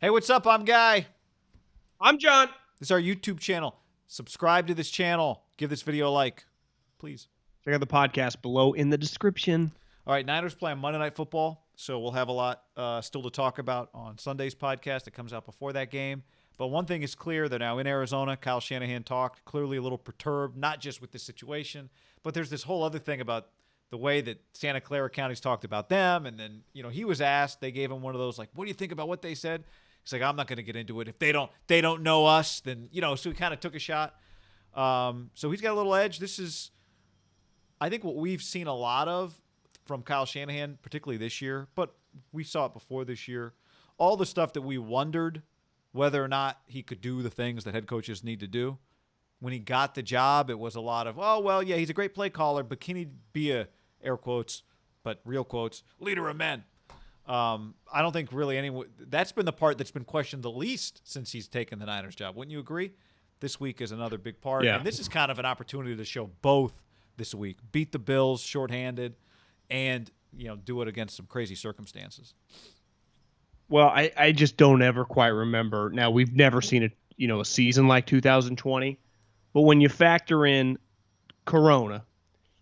Hey, what's up? I'm Guy. I'm John. This is our YouTube channel. Subscribe to this channel. Give this video a like, please. Check out the podcast below in the description. All right, Niners play on Monday Night Football, so we'll have a lot still to talk about on Sunday's podcast that comes out before that game. But one thing is clear. They're now in Arizona. Kyle Shanahan talked, clearly a little perturbed, not just with the situation, but there's this whole other thing about the way that Santa Clara County's talked about them. And then, he was asked, they gave him one of those, like, what do you think about what they said? He's like, I'm not going to get into it. If they don't know us, then, so he kind of took a shot. So he's got a little edge. This is, I think, what we've seen a lot of from Kyle Shanahan, particularly this year, but we saw it before this year. All the stuff that we wondered whether or not he could do the things that head coaches need to do. When he got the job, it was a lot of, oh, well, yeah, he's a great play caller, but can he be a, air quotes, but real quotes, leader of men? I don't think really anyone – that's been the part that's been questioned the least since he's taken the Niners job. Wouldn't you agree? This week is another big part. Yeah. And this is kind of an opportunity to show both this week. Beat the Bills shorthanded and, do it against some crazy circumstances. Well, I just don't ever quite remember. Now, we've never seen a season like 2020. But when you factor in Corona,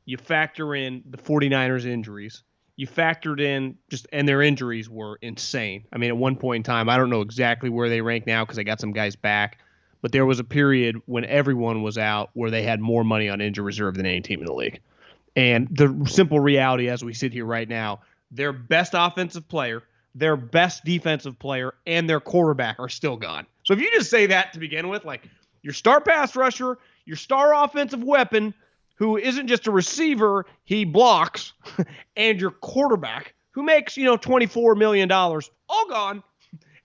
you factor in the 49ers injuries, you factored in and their injuries were insane. I mean, at one point in time, I don't know exactly where they rank now because I got some guys back, but there was a period when everyone was out where they had more money on injury reserve than any team in the league. And the simple reality as we sit here right now, their best offensive player, their best defensive player, and their quarterback are still gone. So if you just say that to begin with, like your star pass rusher, your star offensive weapon, who isn't just a receiver, he blocks, and your quarterback, who makes, $24 million, all gone.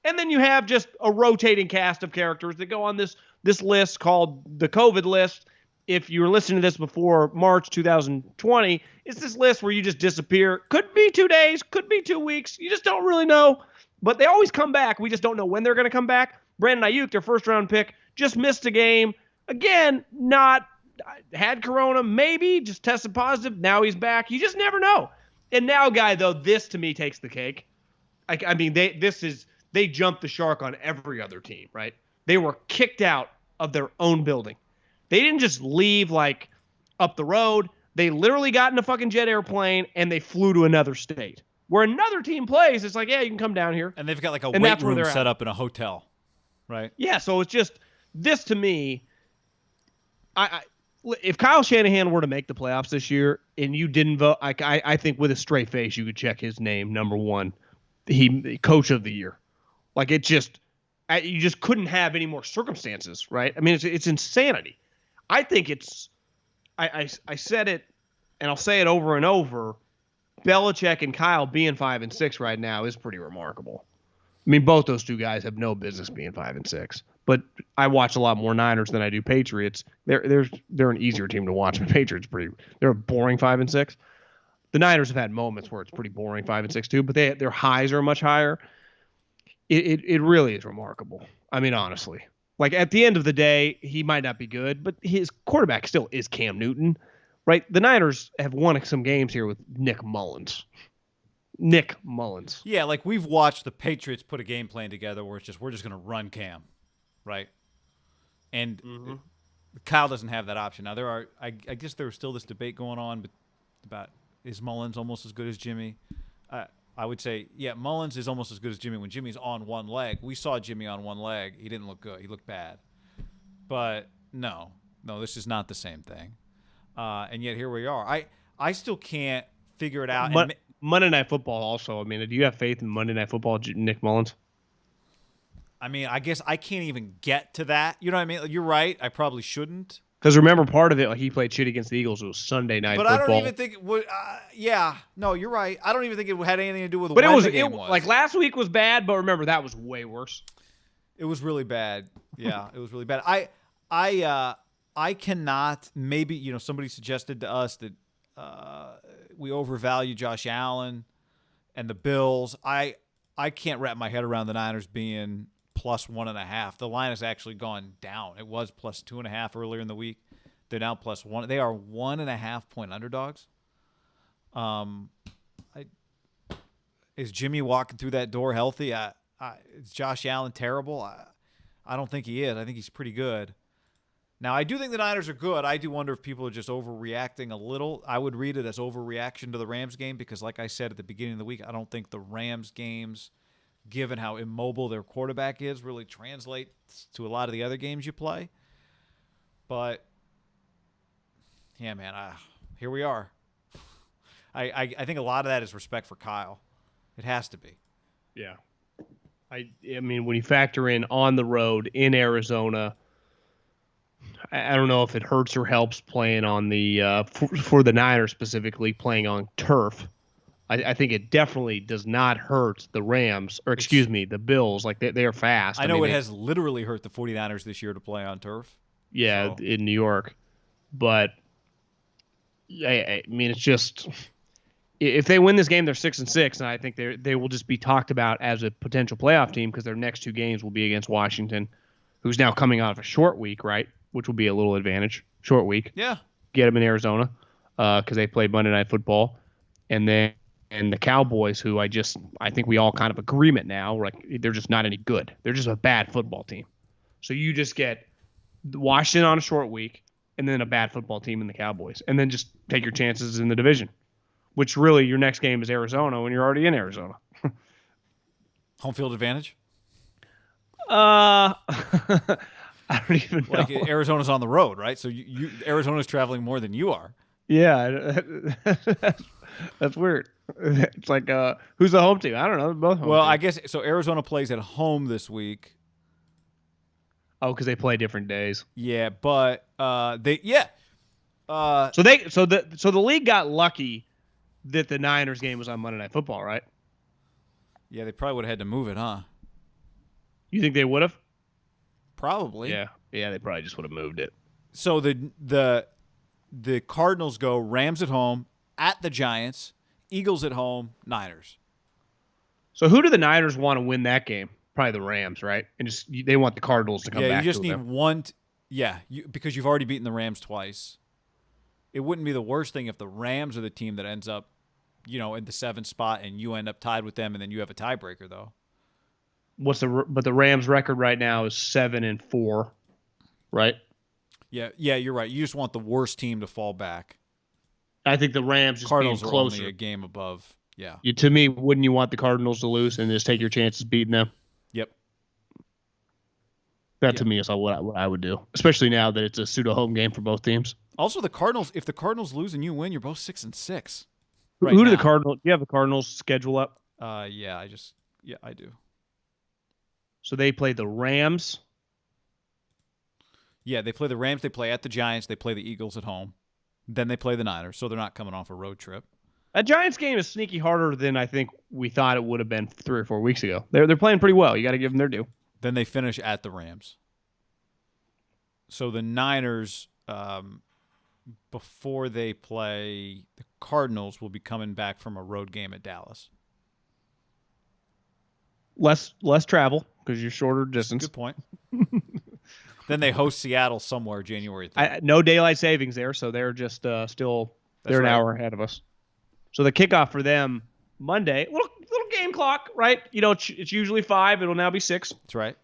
And then you have just a rotating cast of characters that go on this list called the COVID list. If you were listening to this before March 2020, it's this list where you just disappear. Could be 2 days, could be 2 weeks. You just don't really know. But they always come back. We just don't know when they're going to come back. Brandon Ayuk, their first-round pick, just missed a game. Again, not had Corona, maybe, just tested positive. Now he's back. You just never know. And now, Guy, though, this to me takes the cake. I mean, they jumped the shark on every other team, right? They were kicked out of their own building. They didn't just leave, like, up the road. They literally got in a fucking jet airplane, and they flew to another state. Where another team plays, it's like, yeah, you can come down here. And they've got, like, a weight room set up in a hotel, right? Yeah, so it's just, this to me, if Kyle Shanahan were to make the playoffs this year and you didn't vote, I think with a straight face you could check his name, number one. He coach of the year. Like, it just – you just couldn't have any more circumstances, right? I mean, it's insanity. I think it's – I said it, and I'll say it over and over. Belichick and Kyle being 5-6 right now is pretty remarkable. I mean, both those two guys have no business being 5-6. But I watch a lot more Niners than I do Patriots. They're an easier team to watch. Patriots they're a boring 5-6. The Niners have had moments where it's pretty boring 5-6 too, but their highs are much higher. It really is remarkable. I mean, honestly, like at the end of the day, he might not be good, but his quarterback still is Cam Newton, right? The Niners have won some games here with Nick Mullins. Yeah, like we've watched the Patriots put a game plan together where it's just we're just going to run Cam, right? And Kyle doesn't have that option. Now I guess there's still this debate going on about is Mullins almost as good as Jimmy? I would say, yeah, Mullins is almost as good as Jimmy when Jimmy's on one leg. We saw Jimmy on one leg. He didn't look good. He looked bad. But no, this is not the same thing. And yet here we are. I still can't figure it out. Monday Night Football also. I mean, do you have faith in Monday Night Football, Nick Mullins? I mean, I guess I can't even get to that. You know what I mean? You're right. I probably shouldn't. Because remember, part of it, like he played shit against the Eagles. It was Sunday Night Football. But I don't even think it would. Yeah, no, you're right. I don't even think it had anything to do with but when it was, the game was. Like last week was bad, but remember that was way worse. It was really bad. Yeah, it was really bad. I cannot. Maybe somebody suggested to us that we overvalue Josh Allen and the Bills. I can't wrap my head around the Niners being plus 1.5. The line has actually gone down. It was plus 2.5 earlier in the week. They're now plus 1. They are 1.5 point underdogs. Is Jimmy walking through that door healthy? I Is Josh Allen terrible? I don't think he is. I think he's pretty good. Now, I do think the Niners are good. I do wonder if people are just overreacting a little. I would read it as overreaction to the Rams game because, like I said at the beginning of the week, I don't think the Rams games, given how immobile their quarterback is, really translate to a lot of the other games you play. But, yeah, man, here we are. I think a lot of that is respect for Kyle. It has to be. Yeah. I mean, when you factor in on the road in Arizona, I don't know if it hurts or helps playing on the for the Niners specifically playing on turf. I think it definitely does not hurt the Rams, or excuse me, the Bills. Like they are fast. I know it has literally hurt the 49ers this year to play on turf. Yeah, so. In New York. But I mean, it's just if they win this game, they're 6-6, and I think they will just be talked about as a potential playoff team because their next two games will be against Washington, who's now coming out of a short week, right? Which will be a little advantage. Short week. Yeah. Get them in Arizona because they play Monday Night Football. And then the Cowboys, who I think we all kind of agreement now, like they're just not any good. They're just a bad football team. So you just get Washington on a short week and then a bad football team in the Cowboys. And then just take your chances in the division, which really your next game is Arizona when you're already in Arizona. Home field advantage? I don't even know. Like Arizona's on the road, right? So Arizona's traveling more than you are. Yeah, that's weird. It's like who's the home team? I don't know. Both home teams. I guess so. Arizona plays at home this week. Oh, because they play different days. Yeah, but so the league got lucky that the Niners game was on Monday Night Football, right? Yeah, they probably would have had to move it, huh? You think they would have? Probably. Yeah, they probably just would have moved it. So the Cardinals go Rams at home, at the Giants, Eagles at home, Niners. So who do the Niners want to win that game? Probably the Rams, right? And they want the Cardinals to come back. Yeah, you just need them. one. Because you've already beaten the Rams twice. It wouldn't be the worst thing if the Rams are the team that ends up, in the 7th spot and you end up tied with them, and then you have a tiebreaker though. But the Rams record right now is 7-4, right? Yeah, you're right. You just want the worst team to fall back. I think the Rams just Cardinals being closer. Are only a game above. Yeah. To me, wouldn't you want the Cardinals to lose and just take your chances beating them? Yep. That to me is what I would do, especially now that it's a pseudo home game for both teams. Also, the Cardinals. If the Cardinals lose and you win, you're both 6-6. Who do the Cardinals? Do you have the Cardinals schedule up? Yeah, I do. So they play the Rams. Yeah, they play the Rams. They play at the Giants. They play the Eagles at home. Then they play the Niners, so they're not coming off a road trip. A Giants game is sneaky harder than I think we thought it would have been 3 or 4 weeks ago. They're playing pretty well. You got to give them their due. Then they finish at the Rams. So the Niners, before they play the Cardinals, will be coming back from a road game at Dallas. Less travel because you're shorter distance. Good point. Then they host Seattle somewhere January 3rd. No daylight savings there, so they're just still they're an hour ahead of us. So the kickoff for them Monday, little game clock, right? It's usually 5. It'll now be 6. That's right.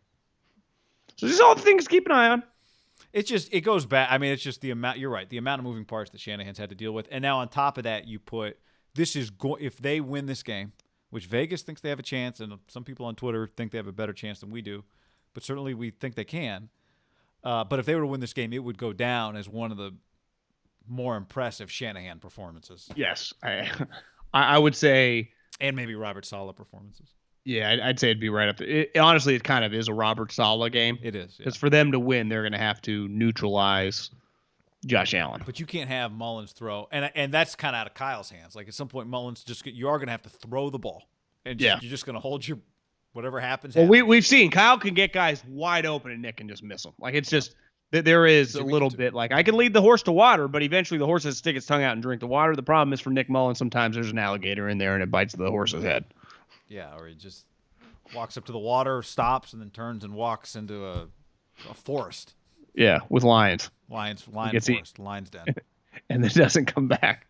So these are all the things to keep an eye on. It goes back. I mean, it's just the amount. You're right. The amount of moving parts that Shanahan's had to deal with, and now on top of that, you put if they win this game, which Vegas thinks they have a chance, and some people on Twitter think they have a better chance than we do, but certainly we think they can. But if they were to win this game, it would go down as one of the more impressive Shanahan performances. Yes, I would say, and maybe Robert Saleh performances. Yeah, I'd say it'd be right up there. Honestly, it kind of is a Robert Saleh game. It is. Because for them to win, they're going to have to neutralize Josh Allen. But you can't have Mullins throw. And that's kind of out of Kyle's hands. Like at some point, Mullins you are going to have to throw the ball. And you're just going to hold your whatever happens. Well, we've seen Kyle can get guys wide open and Nick can just miss them. Like it's just that there is a little bit like I can lead the horse to water, but eventually the horse has to stick its tongue out and drink the water. The problem is for Nick Mullins, sometimes there's an alligator in there and it bites the horse's head. Yeah, or he just walks up to the water, stops, and then turns and walks into a forest. Yeah, with lions. Lions forest, lion's den. And then doesn't come back.